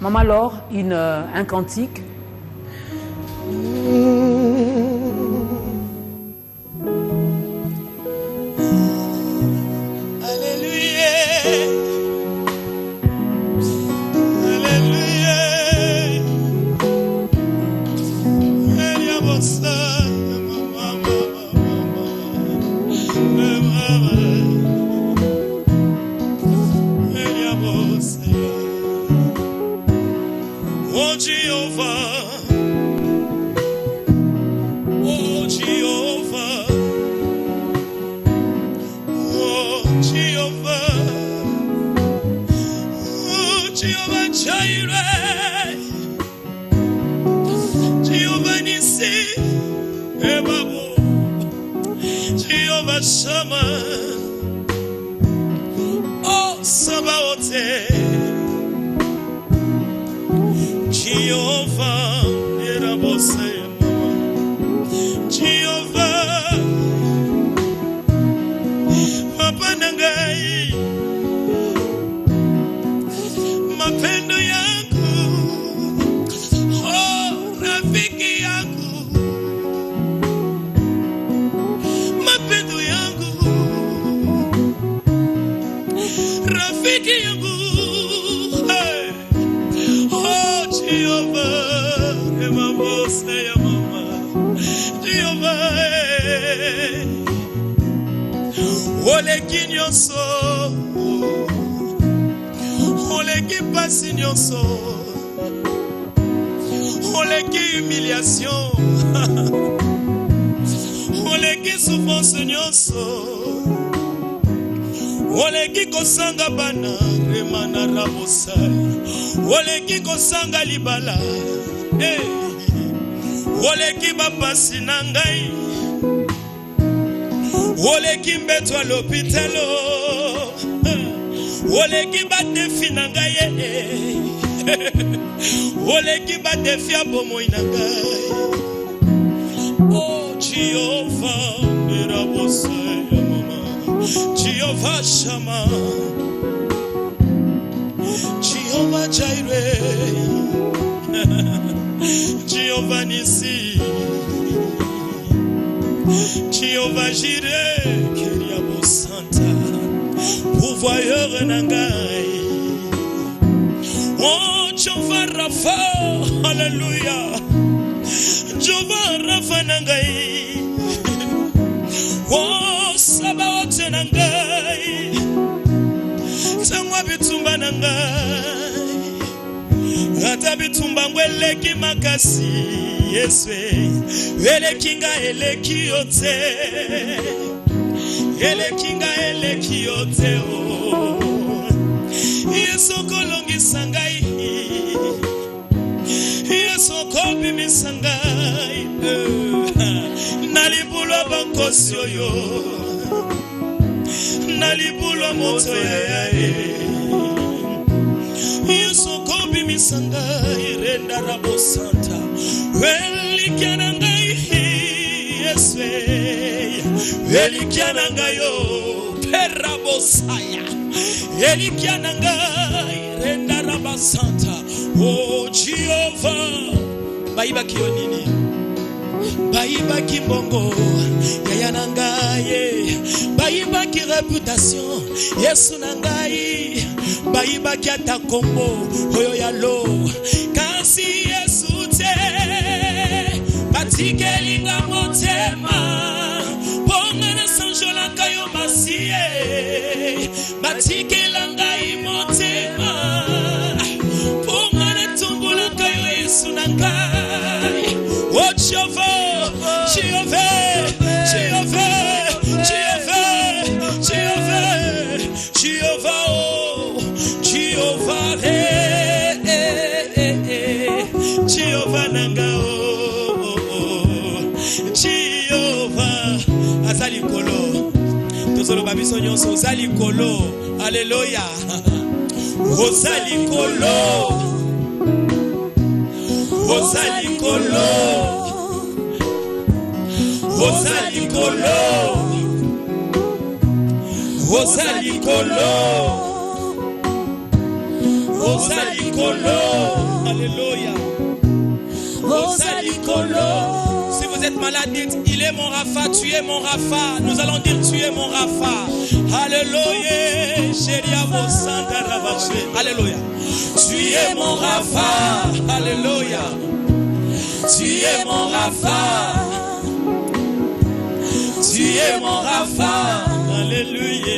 Maman Laure, un cantique. Humiliation, oleki souffrance nyonso, oleki kosanga bana remana rabosai, oleki kosanga libala, oleki bapasi na ngai, oleki mbeto à l'hôpitalo, oleki badefi na ngai. Oleki ba defia bomo inangai. Oh Jehovah, mirabose mama. Jehovah Shama, Jehovah Jireh, Jehovah Nissi, Jehovah Jireh, Kiriabo Santa, pourvoyeur nangai. Oh, Jehovah Rapha, Alléluia. Jehovah Rapha nangai. Oh, Sabaoth nangai. Tangwa bitumba nangai. Gata bitumba ngweleki makasi. Yeswe, elekinga eleki yote. Elekinga eleki yote oh. Yesu kolongi sangai, Yesu kobi misangai, nalibulo bankosyo yo, nalibulo moto ya Yesu kobi misangai, renda rabo santa, welikiana ngai, Yesu, welikiana ngai yo, perabo saya. Elikiana ngai renda raba santa. Oh Jehovah, baiba kionini, baiba kimbongo, yaya nangaye, baiba ki réputation, Yesu nangai, baiba ki atakombo, oyo yalo, kasi Yesu te, batikelinga motema, ponga na sanjola kayo masie, batikelinga imotema, ponga na tumbula kayo Yesu nangai, oh Jehovah, Jehovah, Jehovah, Jehovah, Jehovah, Jehovah, oh, Jehovah, Jehovah nangao, Jehovah, azali kolo, tozolo babiso nyonso, azali kolo, Alléluia, ozali kolo, ozali kolo, ozali kolo, ozali kolo, ozali kolo. Alléluia. Si vous êtes malade, dites, il est mon Rapha, tu es mon Rapha. Nous allons dire, tu es mon Rapha. Alléluia. Alléluia. Tu es mon Rapha. Alléluia. Tu es mon Rapha. Tu es mon Rapha. Alléluia.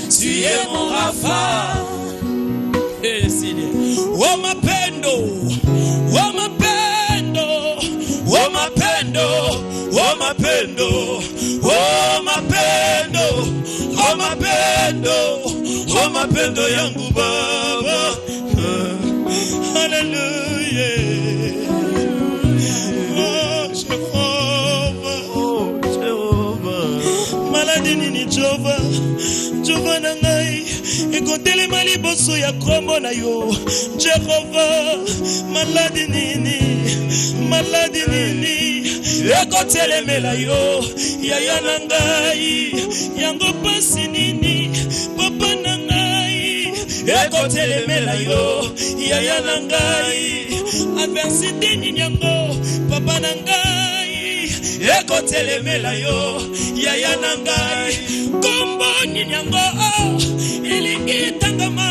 Tu es mon Rapha. Oh ma pendo. Oh ma pendo. Oh ma pendo. Oh ma pendo. Oh ma pendo. Oh ma pendo. Oh ma pendo yangu baba. Alléluia. Oh Jéhovah. Maladie nini Jéhovah. Jéhovah nangai. Ekotele mali boso ya kombo na yo. Jéhovah. Maladie nini. Maladie nini. Ekotele mela yo. Yaya nangai. Yango pasi nini. Papa nangai. Ekotele mela yo. Yaya nangai. Adversité nini yango. Papa nangai. Ekotele mela yo. Yaya nangai. Kombo nini yango. Ilingi tangama.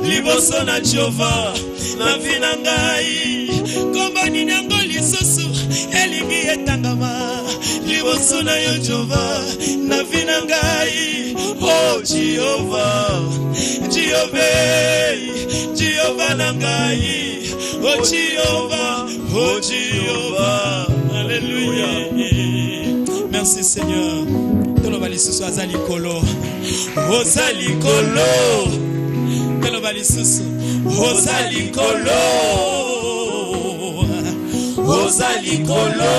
Liboso na Jehova. Na vina ngai. Kombo nini yango lisusu. Elingi etangama. Liboso na yo Jehova. Na vina ngai. Oh Jehovah. Jehovah. Jehovah nangai. Oh Jehovah. Oh Jehovah. Alléluia. Merci Seigneur. Lisusu azali kolo. Ozali kolo. Teloba lisusu. Ozali kolo. Ozali kolo.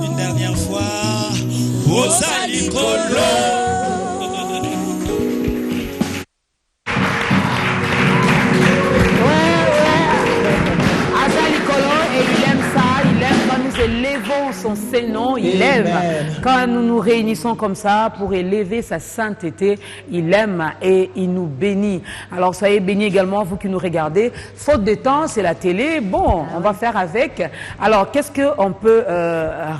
Une dernière fois. Ozali kolo. Élevons son Saint-Nom, il aime. Quand nous nous réunissons comme ça pour élever sa sainteté, il aime et il nous bénit. Alors soyez bénis également, vous qui nous regardez. Faute de temps, c'est la télé. Bon, on va faire avec. Alors, qu'est-ce qu'on peut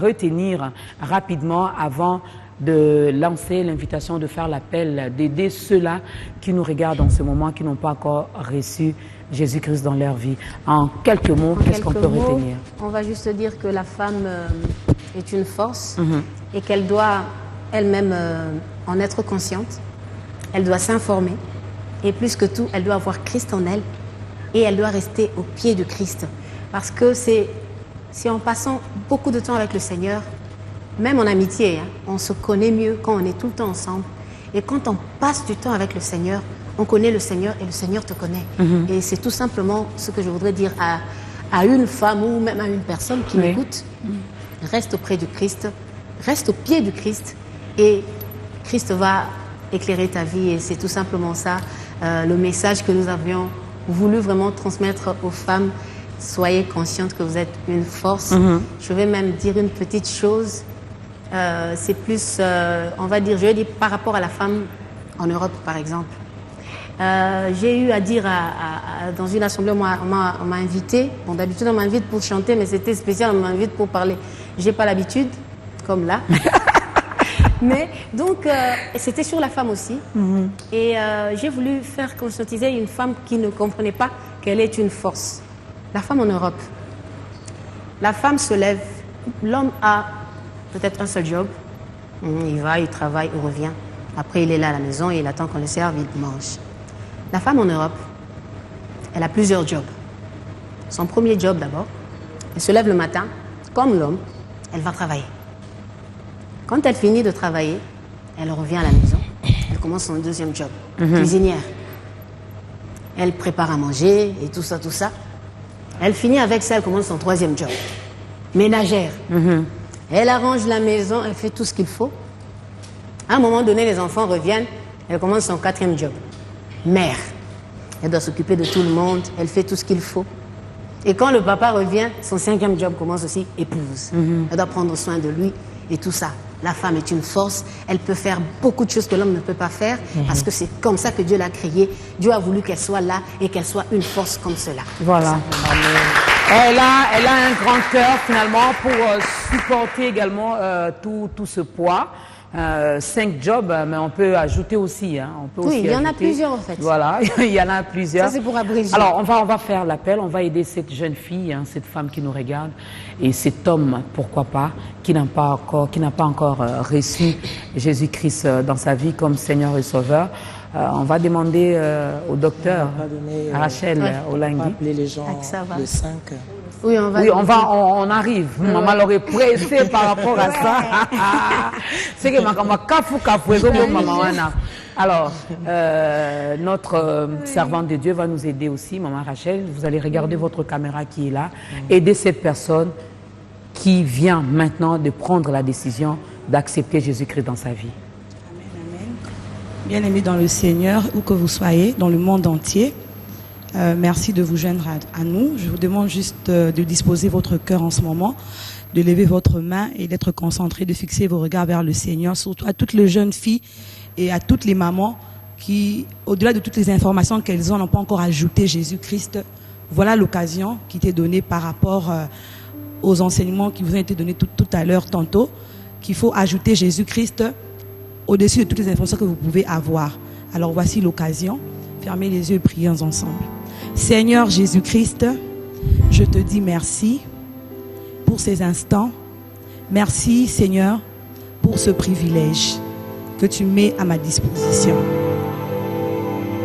retenir rapidement avant de lancer l'invitation, de faire l'appel, d'aider ceux-là qui nous regardent en ce moment, qui n'ont pas encore reçu Jésus-Christ dans leur vie. En quelques mots, qu'est-ce qu'on peut retenir? On va juste dire que la femme est une force et qu'elle doit elle-même en être consciente. Elle doit s'informer et plus que tout, elle doit avoir Christ en elle et elle doit rester au pied de Christ. Parce que c'est en passant beaucoup de temps avec le Seigneur, même en amitié, hein, on se connaît mieux quand on est tout le temps ensemble. Et quand on passe du temps avec le Seigneur, on connaît le Seigneur et le Seigneur te connaît. Et c'est tout simplement ce que je voudrais dire à une femme ou même à une personne qui m'écoute. Reste auprès du Christ, reste au pied du Christ et Christ va éclairer ta vie. Et c'est tout simplement ça, le message que nous avions voulu vraiment transmettre aux femmes. Soyez conscientes que vous êtes une force. Je vais même dire une petite chose. C'est plus, on va dire, je vais dire par rapport à la femme en Europe, par exemple. J'ai eu à dire dans une assemblée, on m'a invité. Bon, d'habitude, on m'invite pour chanter, mais c'était spécial, on m'invite pour parler. J'ai pas l'habitude, comme là. Mais donc, c'était sur la femme aussi. Et j'ai voulu faire conscientiser une femme qui ne comprenait pas qu'elle est une force. La femme en Europe. La femme se lève. L'homme a peut-être un seul job. Il va, il travaille, il revient. Après, il est là à la maison et il attend qu'on le serve, il mange. La femme en Europe, elle a plusieurs jobs. Son premier job d'abord, elle se lève le matin, comme l'homme, elle va travailler. Quand elle finit de travailler, elle revient à la maison, elle commence son deuxième job, cuisinière. Elle prépare à manger et tout ça, tout ça. Elle finit avec ça, elle commence son troisième job, ménagère. Elle arrange la maison, elle fait tout ce qu'il faut. À un moment donné, les enfants reviennent, elle commence son quatrième job. Mère. Elle doit s'occuper de tout le monde, elle fait tout ce qu'il faut. Et quand le papa revient, son cinquième job commence aussi, épouse. Elle doit prendre soin de lui et tout ça. la femme est une force. Elle peut faire beaucoup de choses que l'homme ne peut pas faire parce que c'est comme ça que Dieu l'a créée. Dieu a voulu qu'elle soit là et qu'elle soit une force comme cela. Voilà. Elle a un grand cœur finalement pour supporter également tout ce poids. 5 jobs, mais on peut ajouter aussi. Hein. On peut Oui, aussi il y en a ajouter. plusieurs en fait. Voilà, il y en a plusieurs. Ça c'est pour abréger. Alors on va faire l'appel, on va aider cette jeune fille, hein, cette femme qui nous regarde, et cet homme, pourquoi pas, qui n'a pas encore reçu Jésus-Christ dans sa vie comme Seigneur et Sauveur. On va demander au docteur, à Rachel Olangui. On va appeler les gens le 5. Oui, on arrive. Maman l'aurait pressé par rapport à ça. C'est que maman Alors, notre servante de Dieu va nous aider aussi, maman Rachel. Vous allez regarder votre caméra qui est là. Aider cette personne qui vient maintenant de prendre la décision d'accepter Jésus-Christ dans sa vie. Bien-aimés dans le Seigneur, où que vous soyez, dans le monde entier, merci de vous joindre à nous. Je vous demande juste de disposer votre cœur en ce moment, de lever votre main et d'être concentré, de fixer vos regards vers le Seigneur, surtout à toutes les jeunes filles et à toutes les mamans qui, au-delà de toutes les informations qu'elles ont, n'ont pas encore ajouté Jésus-Christ. Voilà l'occasion qui t'est donnée par rapport aux enseignements qui vous ont été donnés tout à l'heure, tantôt, qu'il faut ajouter Jésus-Christ au-dessus de toutes les informations que vous pouvez avoir. Alors voici l'occasion. Fermez les yeux et prions ensemble. Seigneur Jésus-Christ, je te dis merci pour ces instants. Merci Seigneur pour ce privilège que tu mets à ma disposition.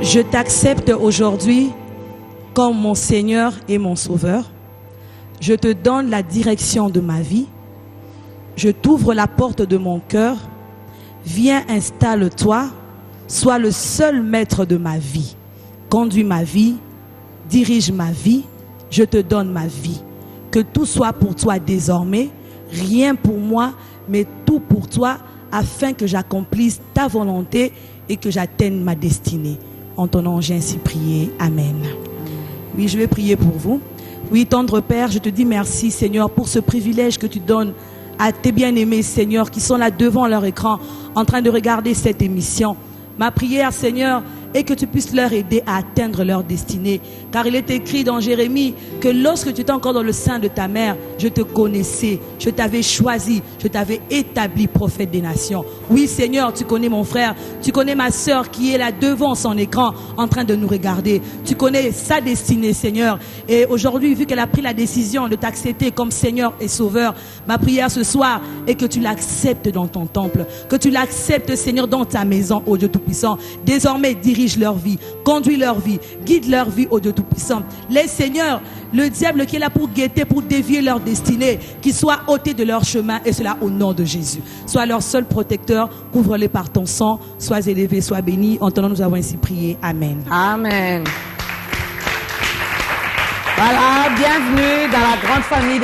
Je t'accepte aujourd'hui comme mon Seigneur et mon Sauveur. Je te donne la direction de ma vie. Je t'ouvre la porte de mon cœur. Viens, installe-toi. Sois le seul maître de ma vie. Conduis ma vie. Dirige ma vie. Je te donne ma vie. Que tout soit pour toi désormais. Rien pour moi, mais tout pour toi, afin que j'accomplisse ta volonté et que j'atteigne ma destinée. En ton nom, j'ai ainsi prié. Amen. Oui, je vais prier pour vous. Oui, tendre Père, je te dis merci, Seigneur, pour ce privilège que tu donnes à tes bien-aimés, Seigneur, qui sont là devant leur écran, en train de regarder cette émission. Ma prière, Seigneur, est que tu puisses leur aider à atteindre leur destinée. Car il est écrit dans Jérémie que lorsque tu étais encore dans le sein de ta mère, je te connaissais, je t'avais choisi, je t'avais établi prophète des nations. Oui, Seigneur, tu connais mon frère, tu connais ma sœur qui est là devant son écran en train de nous regarder. Tu connais sa destinée, Seigneur. Et aujourd'hui, vu qu'elle a pris la décision de t'accepter comme Seigneur et Sauveur, ma prière ce soir est que tu l'acceptes dans ton temple, que tu l'acceptes, Seigneur, dans ta maison, ô Dieu Tout-Puissant. Désormais, dirige leur vie, conduis leur vie, guide leur vie, ô Dieu Tout-Puissant. Les Seigneurs, le diable qui est là pour guetter, pour dévier leur destinée, qu'ils soient ôtés de leur chemin, et cela au nom de Jésus. Sois leur seul protecteur, couvre-les par ton sang, sois élevé, sois béni. En ton nom, nous avons ainsi prié. Amen. Amen. Voilà, bienvenue dans la grande famille.